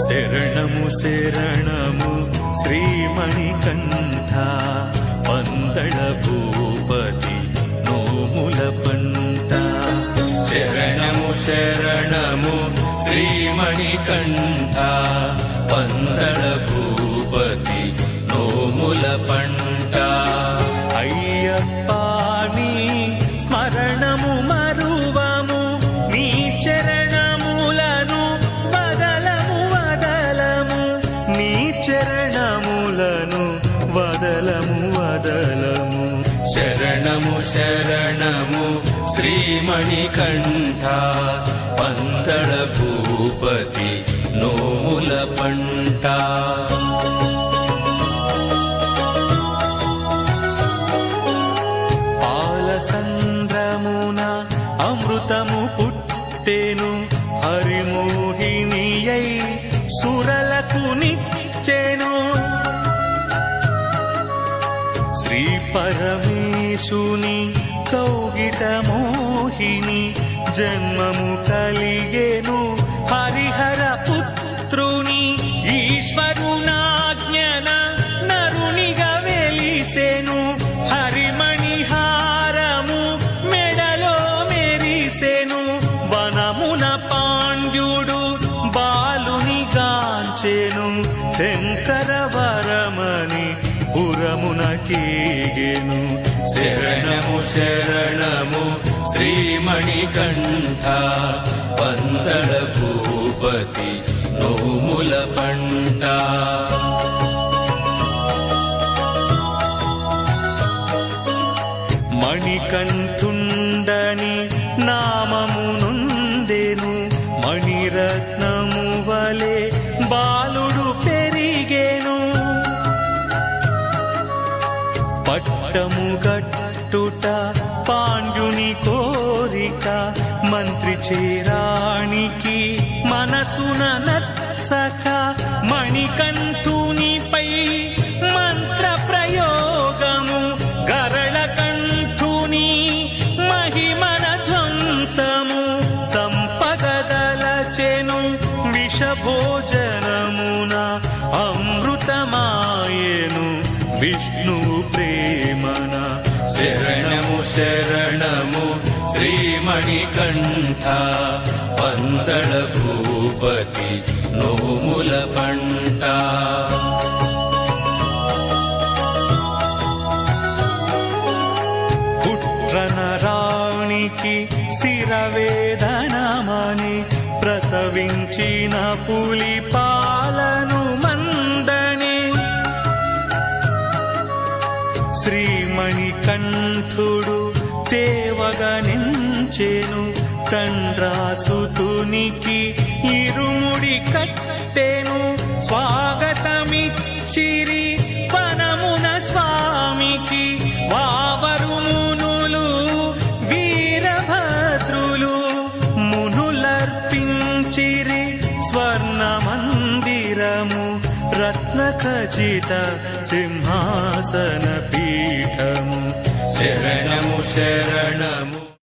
శరణము శరణము శ్రీమణికంఠ పందళ భూపతి నోముల పంట. శరణము శరణము శ్రీమణికంఠ పందళ భూపతి నోముల పంట. అయ్యప్ప నీ స్మరణము మరువము, నీ చరణములను వదలము వదలము, నీ చరణములను వదలము వదలము. శరణము శరణము శ్రీమణికంఠ పందళ భూపతి నోముల పంట. సంద్రమున అమృతము పుట్టెను, హరిమోహినియై సురలకు నిచ్చెను. శ్రీ పరమేశుని కౌగిట మోహిని జన్మము కలిగెను, హరిహర పుత్రుని ఈశ్వరునాజ్ఞన నరునిగా వెలిసెను. హరిమణిహారము మెడలో మెరిసెను, వనమున పాండ్యుడు బాలుని గాంచెను. శంకరవరమని పురమున కీగెను. శరణము శరణము శ్రీమణికంఠ పందళ భూపతి నోముల పంట. మణికంఠుండని నామమునుందెను, మణిరత్నము వలె బాలుడు పెరిగెను. పట్టము గట్టుట పాండ్యుని కోరిక, మంత్రి చేరానికి మనసున నత్సక. మణికంఠునిపై మంత్ర ప్రయోగము, గరళ కంఠుని మహిమన ధ్వంసము. సంపగదలచెను విషభోజనమున, అమృతమాయెను విష్ణు ప్రేమన. శరణము శరణము శ్రీమణికంఠ పందళ భూపతి నోముల పంట. పుట్రనరానికి శిరవేదనమని, ప్రసవించిన పులి పాలను మందని. శ్రీమణికంఠుడు తేవగనించెను, తండ్రాసుతునికి ఇరుముడి కట్టెను. స్వాగతమిచ్చిరి వనమున స్వామికి వావరు మునులు వీరభద్రులు. మునులర్పించిరి స్వర్ణ మందిరము, రత్నఖచిత సింహాసన పీఠము. శరణము శరణము